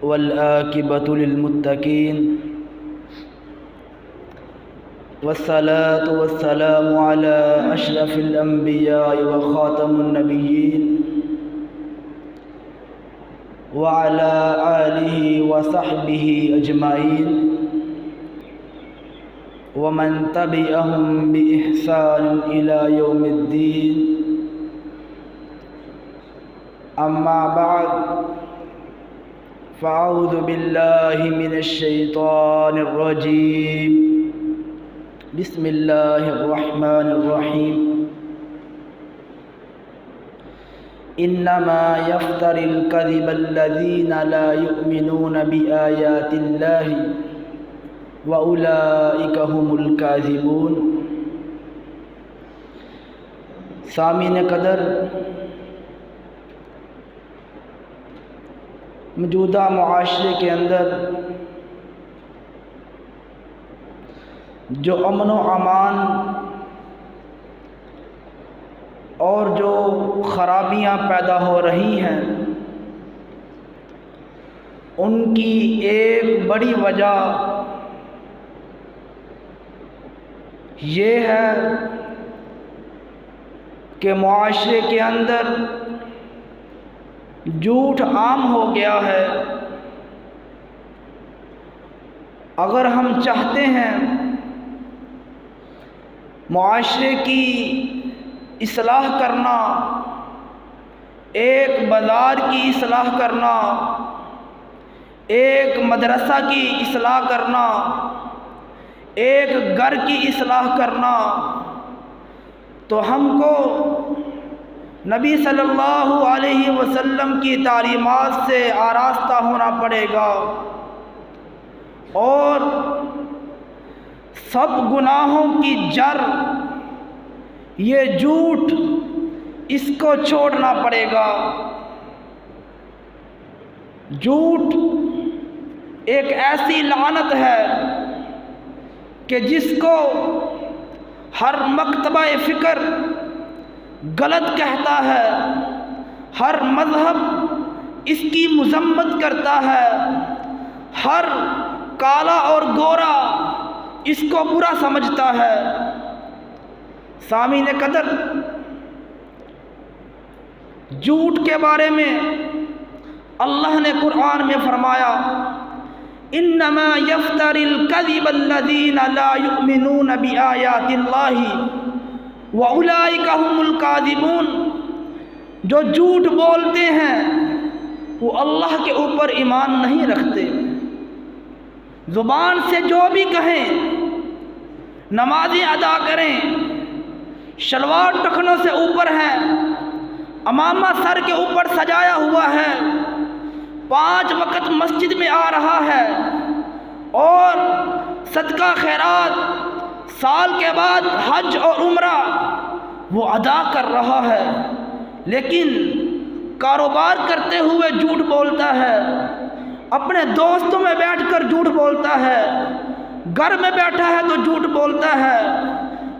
والعاقبة للمتقين والصلاة والسلام على أشرف الأنبياء وخاتم النبيين وعلى آله وصحبه أجمعين ومن تبعهم بإحسان إلى يوم الدين. أما بعد فأعوذ بالله من الشيطان الرجيم. بسم الله الرحمن الرحيم. إنما يفتري الكذب الذين لا يؤمنون بآيات الله وأولئك هم الكاذبون. سامعین قدر، موجودہ معاشرے کے اندر جو امن و امان اور جو خرابیاں پیدا ہو رہی ہیں، ان کی ایک بڑی وجہ یہ ہے کہ معاشرے کے اندر جھوٹ عام ہو گیا ہے۔ اگر ہم چاہتے ہیں معاشرے کی اصلاح کرنا، ایک بازار کی اصلاح کرنا، ایک مدرسہ کی اصلاح کرنا، ایک گھر کی اصلاح کرنا، تو ہم کو نبی صلی اللہ علیہ وسلم کی تعلیمات سے آراستہ ہونا پڑے گا، اور سب گناہوں کی جڑ یہ جھوٹ، اس کو چھوڑنا پڑے گا۔ جھوٹ ایک ایسی لعنت ہے کہ جس کو ہر مکتبہ فکر غلط کہتا ہے، ہر مذہب اس کی مذمت کرتا ہے، ہر کالا اور گورا اس کو برا سمجھتا ہے۔ سامعین قدر، جھوٹ کے بارے میں اللہ نے قرآن میں فرمایا، انما یفتری الکذب الذین لا یؤمنون بآیات اللہ وَأُولَئِكَ هُمُ الْكَاذِبُونَ۔ جو جھوٹ بولتے ہیں وہ اللہ کے اوپر ایمان نہیں رکھتے۔ زبان سے جو بھی کہیں، نمازیں ادا کریں، شلوار ٹخنوں سے اوپر ہے، عمامہ سر کے اوپر سجایا ہوا ہے، 5 وقت مسجد میں آ رہا ہے، اور صدقہ خیرات سال کے بعد حج اور عمرہ وہ ادا کر رہا ہے، لیکن کاروبار کرتے ہوئے جھوٹ بولتا ہے، اپنے دوستوں میں بیٹھ کر جھوٹ بولتا ہے، گھر میں بیٹھا ہے تو جھوٹ بولتا ہے،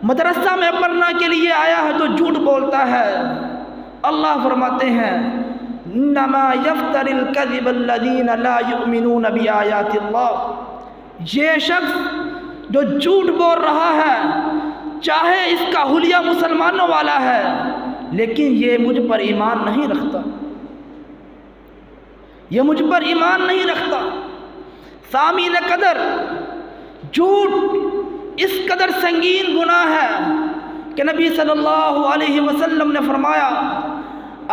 مدرسہ میں پڑھنے کے لیے آیا ہے تو جھوٹ بولتا ہے۔ اللہ فرماتے ہیں، انما یفتری الکذب الذین لا یؤمنون بآیات اللہ۔ یہ شخص جو جھوٹ بول رہا ہے، چاہے اس کا حلیہ مسلمانوں والا ہے، لیکن یہ مجھ پر ایمان نہیں رکھتا، یہ مجھ پر ایمان نہیں رکھتا۔ سامعین قدر، جھوٹ اس قدر سنگین گناہ ہے کہ نبی صلی اللہ علیہ وسلم نے فرمایا،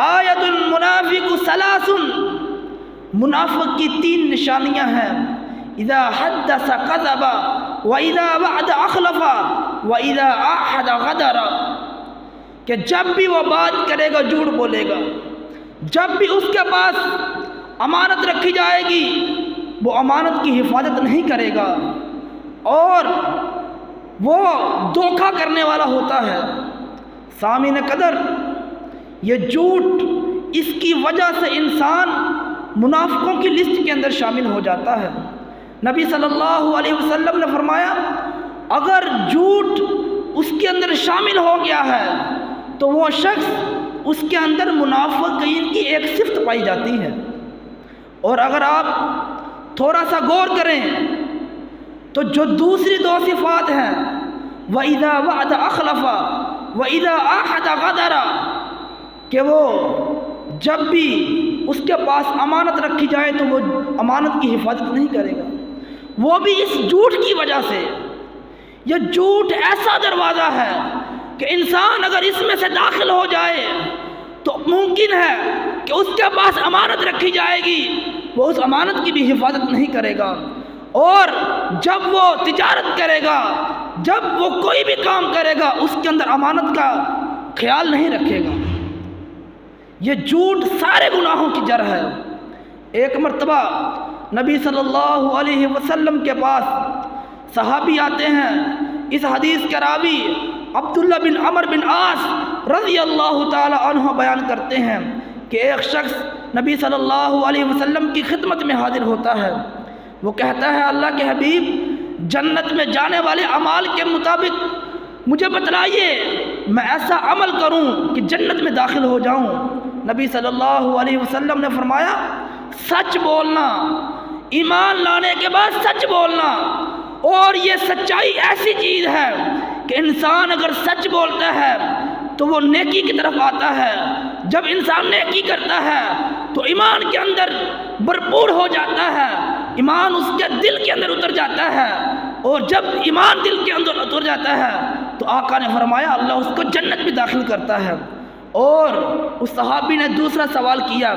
آیت المنافق ثلاث، منافق کی 3 نشانیاں ہیں، اذا حدث کذب واذا وعد اخلف واذا عاہد غدر، کہ جب بھی وہ بات کرے گا جھوٹ بولے گا، جب بھی اس کے پاس امانت رکھی جائے گی وہ امانت کی حفاظت نہیں کرے گا، اور وہ دھوکہ کرنے والا ہوتا ہے۔ سامعین قدر، یہ جھوٹ، اس کی وجہ سے انسان منافقوں کی لسٹ کے اندر شامل ہو جاتا ہے۔ نبی صلی اللہ علیہ وسلم نے فرمایا، اگر جھوٹ اس کے اندر شامل ہو گیا ہے تو وہ شخص اس کے اندر منافقین کی ایک صفت پائی جاتی ہے۔ اور اگر آپ تھوڑا سا غور کریں تو جو دوسری دو صفات ہیں وَإِذَا وَعَدَ أَخْلَفَ وَإِذَا عَاهَدَ غَدَرَ، کہ وہ جب بھی اس کے پاس امانت رکھی جائے تو وہ امانت کی حفاظت نہیں کرے گا، وہ بھی اس جھوٹ کی وجہ سے۔ یہ جھوٹ ایسا دروازہ ہے کہ انسان اگر اس میں سے داخل ہو جائے تو ممکن ہے کہ اس کے پاس امانت رکھی جائے گی، وہ اس امانت کی بھی حفاظت نہیں کرے گا، اور جب وہ تجارت کرے گا، جب وہ کوئی بھی کام کرے گا، اس کے اندر امانت کا خیال نہیں رکھے گا۔ یہ جھوٹ سارے گناہوں کی جڑ ہے۔ ایک مرتبہ نبی صلی اللہ علیہ وسلم کے پاس صحابی آتے ہیں، اس حدیث کے راوی عبداللہ بن عمر بن عاص رضی اللہ تعالی عنہ بیان کرتے ہیں کہ ایک شخص نبی صلی اللہ علیہ وسلم کی خدمت میں حاضر ہوتا ہے، وہ کہتا ہے اللہ کے حبیب جنت میں جانے والے اعمال کے مطابق مجھے بتلائیے میں ایسا عمل کروں کہ جنت میں داخل ہو جاؤں۔ نبی صلی اللہ علیہ وسلم نے فرمایا سچ بولنا، ایمان لانے کے بعد سچ بولنا، اور یہ سچائی ایسی چیز ہے کہ انسان اگر سچ بولتا ہے تو وہ نیکی کی طرف آتا ہے، جب انسان نیکی کرتا ہے تو ایمان کے اندر بھرپور ہو جاتا ہے، ایمان اس کے دل کے اندر اتر جاتا ہے، اور جب ایمان دل کے اندر اتر جاتا ہے تو آقا نے فرمایا اللہ اس کو جنت میں داخل کرتا ہے۔ اور اس صحابی نے دوسرا سوال کیا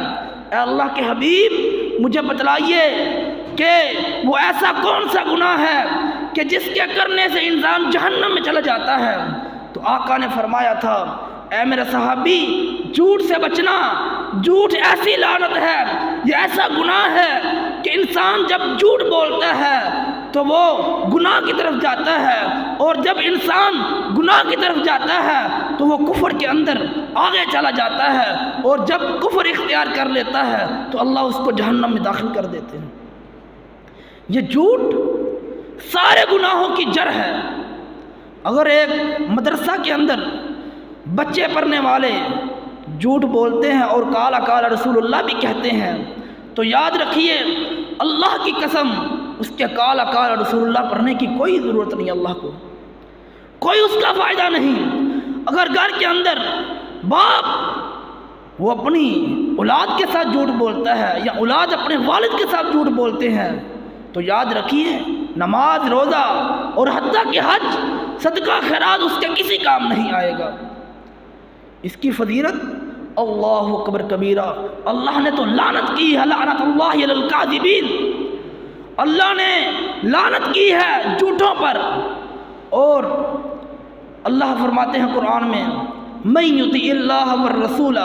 اے اللہ کے حبیب مجھے بتلائیے کہ وہ ایسا کون سا گناہ ہے کہ جس کے کرنے سے انسان جہنم میں چلا جاتا ہے؟ تو آقا نے فرمایا تھا اے میرے صحابی جھوٹ سے بچنا، جھوٹ ایسی لعنت ہے، یہ ایسا گناہ ہے کہ انسان جب جھوٹ بولتا ہے تو وہ گناہ کی طرف جاتا ہے، اور جب انسان گناہ کی طرف جاتا ہے تو وہ کفر کے اندر آگے چلا جاتا ہے، اور جب کفر اختیار کر لیتا ہے تو اللہ اس کو جہنم میں داخل کر دیتے ہیں۔ یہ جھوٹ سارے گناہوں کی جڑ ہے۔ اگر ایک مدرسہ کے اندر بچے پڑھنے والے جھوٹ بولتے ہیں اور کالا کالا رسول اللہ بھی کہتے ہیں تو یاد رکھیے اللہ کی قسم اس کے کالا کالا رسول اللہ پڑھنے کی کوئی ضرورت نہیں، اللہ کو کوئی اس کا فائدہ نہیں۔ اگر گھر کے اندر باپ وہ اپنی اولاد کے ساتھ جھوٹ بولتا ہے یا اولاد اپنے والد کے ساتھ جھوٹ بولتے ہیں تو یاد رکھیے نماز روزہ اور حتیٰ کہ حج صدقہ خیرات اس کے کسی کام نہیں آئے گا۔ اس کی فضیلت اللہ اکبر کبیرہ، اللہ نے تو لعنت کی ہے، لعنت اللہ علی الکاذبین، اللہ نے لعنت کی ہے جھوٹوں پر۔ اور اللہ فرماتے ہیں قرآن میں من یطع اللہ والرسول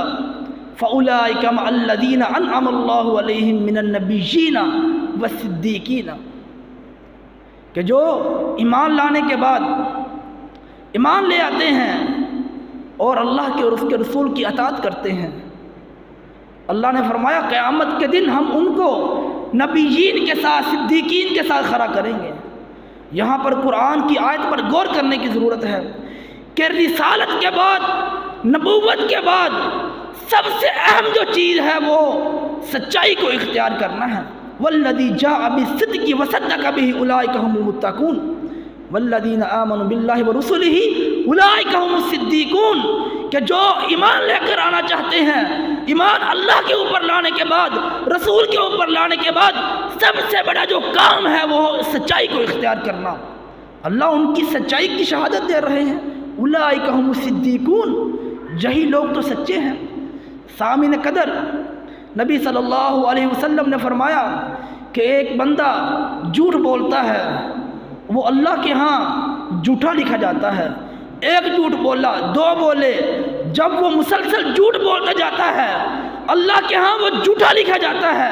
فاولئک مع الذین انعم اللہ علیہم من النبیین والصدیقین، کہ جو ایمان لانے کے بعد ایمان لے آتے ہیں اور اللہ کے اور اس کے رسول کی اطاعت کرتے ہیں، اللہ نے فرمایا قیامت کے دن ہم ان کو نبیین کے ساتھ صدیقین کے ساتھ کھڑا کریں گے۔ یہاں پر قرآن کی آیت پر غور کرنے کی ضرورت ہے کہ رسالت کے بعد، نبوت کے بعد سب سے اہم جو چیز ہے وہ سچائی کو اختیار کرنا ہے۔ والذی جاء بالصدق وصدق به اولئک هم المتقون والذین آمنوا باللہ ورسلہ اولئک هم الصدیقون، کہ جو ایمان لے کر آنا چاہتے ہیں، ایمان اللہ کے اوپر لانے کے بعد، رسول کے اوپر لانے کے بعد سب سے بڑا جو کام ہے وہ سچائی کو اختیار کرنا۔ اللہ ان کی سچائی کی شہادت دے رہے ہیں، اولئک هم الصدیقون، یہی لوگ تو سچے ہیں۔ سامعین قدر، نبی صلی اللہ علیہ وسلم نے فرمایا کہ ایک بندہ جھوٹ بولتا ہے وہ اللہ کے ہاں جھوٹا لکھا جاتا ہے۔ ایک جھوٹ بولا، دو بولے، جب وہ مسلسل جھوٹ بولتا جاتا ہے اللہ کے ہاں وہ جھوٹا لکھا جاتا ہے،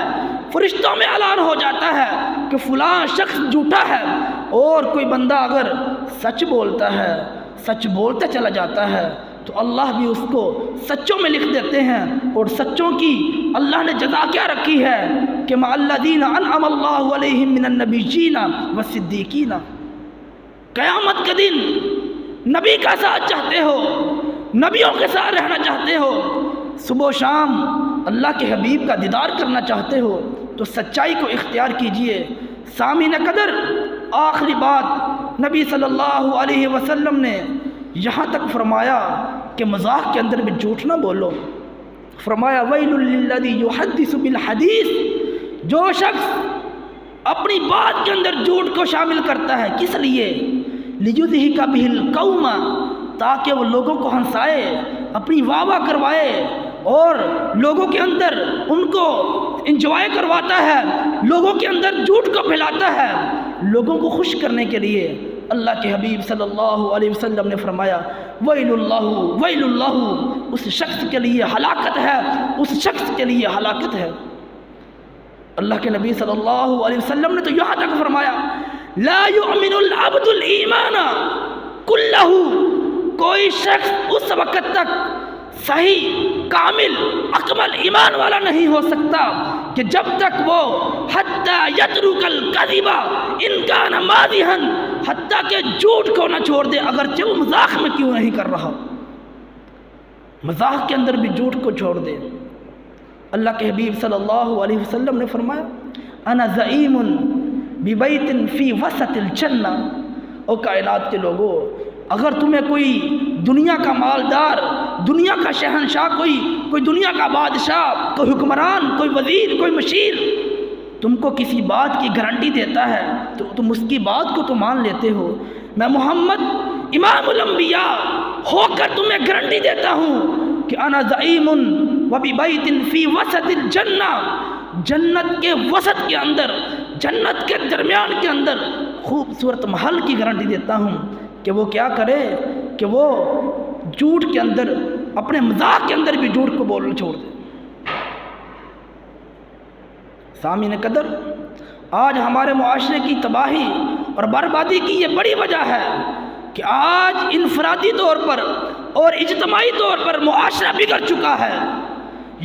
فرشتوں میں اعلان ہو جاتا ہے کہ فلاں شخص جھوٹا ہے۔ اور کوئی بندہ اگر سچ بولتا ہے، سچ بولتے چلا جاتا ہے تو اللہ بھی اس کو سچوں میں لکھ دیتے ہیں۔ اور سچوں کی اللہ نے جزا کیا رکھی ہے کہ مع الذین انعم اللہ علیہم من النبیین والصدیقین۔ قیامت کے دن نبی کا ساتھ چاہتے ہو، نبیوں کے ساتھ رہنا چاہتے ہو، صبح و شام اللہ کے حبیب کا دیدار کرنا چاہتے ہو تو سچائی کو اختیار کیجئے۔ سامعین قدر، آخری بات نبی صلی اللہ علیہ وسلم نے یہاں تک فرمایا کہ مذاق کے اندر بھی جھوٹ نہ بولو۔ فرمایا ویل للذی یحدث بالحدیث، جو شخص اپنی بات کے اندر جھوٹ کو شامل کرتا ہے، کس لیے؟ لیضحک بہ القوم، تاکہ وہ لوگوں کو ہنسائے، اپنی واہ واہ کروائے اور لوگوں کے اندر ان کو انجوائے کرواتا ہے، لوگوں کے اندر جھوٹ کو پھیلاتا ہے لوگوں کو خوش کرنے کے لیے۔ اللہ کے حبیب صلی اللہ علیہ وسلم نے فرمایا ویل اللہ، اس شخص کے لیے ہلاکت ہے، اس شخص کے لیے ہلاکت ہے۔ اللہ کے نبی صلی اللہ علیہ وسلم نے تو یہاں تک فرمایا لا یؤمن العبد الایمان کلہ، کوئی شخص اس وقت تک صحیح کامل اکمل ایمان والا نہیں ہو سکتا کہ جب تک وہ حتی یترک الکذب ان کان مادحا، حتیٰ کہ جھوٹ کو نہ چھوڑ دے اگرچہ وہ مذاق میں کیوں نہیں کر رہا، مذاق کے اندر بھی جھوٹ کو چھوڑ دے۔ اللہ کے حبیب صلی اللہ علیہ وسلم نے فرمایا انا زعیم ببیت فی وسط الجنہ، او کائنات کے لوگوں، اگر تمہیں کوئی دنیا کا مالدار، دنیا کا شہنشاہ، کوئی دنیا کا بادشاہ، کوئی حکمران، کوئی وزیر، کوئی مشیر تم کو کسی بات کی گارنٹی دیتا ہے تو تم اس کی بات کو تو مان لیتے ہو، میں محمد امام الانبیاء ہو کر تمہیں گارنٹی دیتا ہوں کہ انا زعیم وببیت فی وسط الجنہ، جنت کے وسط کے اندر، جنت کے درمیان کے اندر خوبصورت محل کی گارنٹی دیتا ہوں کہ وہ کیا کرے کہ وہ جھوٹ کے اندر، اپنے مذاق کے اندر بھی جھوٹ کو بولنا چھوڑ دے۔ سامعین قدر، آج ہمارے معاشرے کی تباہی اور بربادی کی یہ بڑی وجہ ہے کہ آج انفرادی طور پر اور اجتماعی طور پر معاشرہ بگڑ چکا ہے۔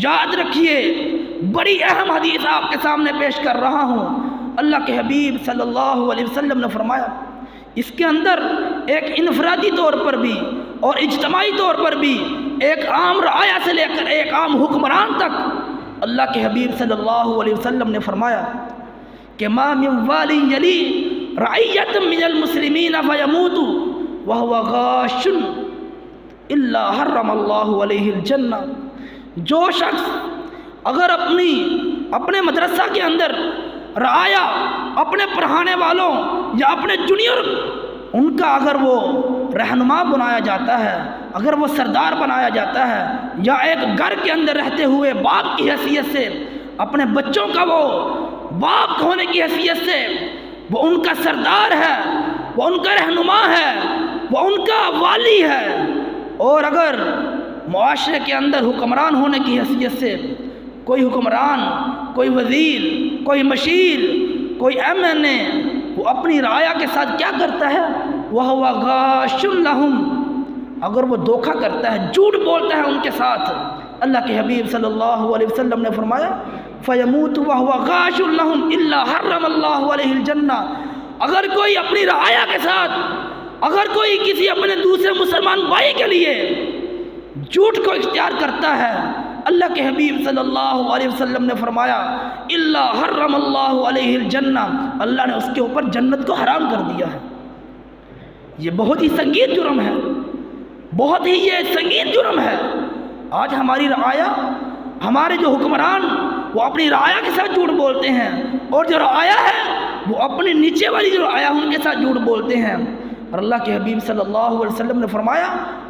یاد رکھیے، بڑی اہم حدیث آپ کے سامنے پیش کر رہا ہوں۔ اللہ کے حبیب صلی اللہ علیہ وسلم نے فرمایا اس کے اندر ایک انفرادی طور پر بھی اور اجتماعی طور پر بھی، ایک عام رعایا سے لے کر ایک عام حکمران تک، اللہ کے حبیب صلی اللہ علیہ وسلم نے فرمایا کہ ما من والی یلی رعیت من المسلمین فیموت وہو غاش الا حرم اللہ علیہ الجنہ، جو شخص اگر اپنے مدرسہ کے اندر رعایا، اپنے پڑھانے والوں یا اپنے جونیئر، ان کا اگر وہ رہنما بنایا جاتا ہے، اگر وہ سردار بنایا جاتا ہے، یا ایک گھر کے اندر رہتے ہوئے باپ کی حیثیت سے اپنے بچوں کا وہ باپ ہونے کی حیثیت سے وہ ان کا سردار ہے، وہ ان کا رہنما ہے، وہ ان کا والی ہے، اور اگر معاشرے کے اندر حکمران ہونے کی حیثیت سے کوئی حکمران، کوئی وزیر، کوئی مشیر، کوئی ایم این اے وہ اپنی رعایا کے ساتھ کیا کرتا ہے، وَهُوَ غَاشٌ لَهُمْ، اگر وہ دھوکہ کرتا ہے، جھوٹ بولتا ہے ان کے ساتھ، اللہ کے حبیب صلی اللہ علیہ وسلم نے فرمایا فَيَمُوتُ وَهُوَ غَاشٌ لَهُمْ إِلَّا حَرَّمَ اللَّهُ عَلَيْهِ الْجَنَّةَ، اگر کوئی اپنی رعایا کے ساتھ، اگر کوئی کسی اپنے دوسرے مسلمان بھائی کے لیے جھوٹ کو اختیار کرتا ہے، اللہ کے حبیب صلی اللہ علیہ وسلم نے فرمایا الا حرم اللہ علیہ الجنہ، اللہ نے اس کے اوپر جنت کو حرام کر دیا ہے۔ یہ بہت ہی سنگین جرم ہے، بہت ہی یہ سنگین جرم ہے۔ آج ہماری رعایا، ہمارے جو حکمران وہ اپنی رعایا کے ساتھ جھوٹ بولتے ہیں، اور جو رعایا ہے وہ اپنے نیچے والی جو رعایا ان کے ساتھ جھوٹ بولتے ہیں۔ اور اللہ کے حبیب صلی اللہ علیہ وسلم نے فرمایا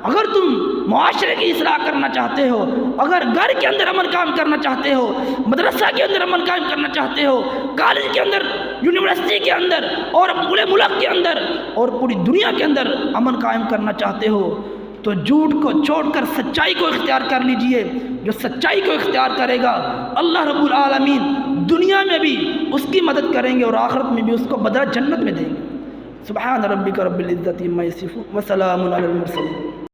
اگر تم معاشرے کی اصلاح کرنا چاہتے ہو، اگر گھر کے اندر امن قائم کرنا چاہتے ہو، مدرسہ کے اندر امن قائم کرنا چاہتے ہو، کالج کے اندر، یونیورسٹی کے اندر، اور پورے ملک کے اندر اور پوری دنیا کے اندر امن قائم کرنا چاہتے ہو، تو جھوٹ کو چھوڑ کر سچائی کو اختیار کر لیجئے۔ جو سچائی کو اختیار کرے گا اللہ رب العالمین دنیا میں بھی اس کی مدد کریں گے اور آخرت میں بھی اس کو بدلہ جنت میں دیں گے۔ سبحان ربک رب العزت عما یصفون وسلام علی المرسلین۔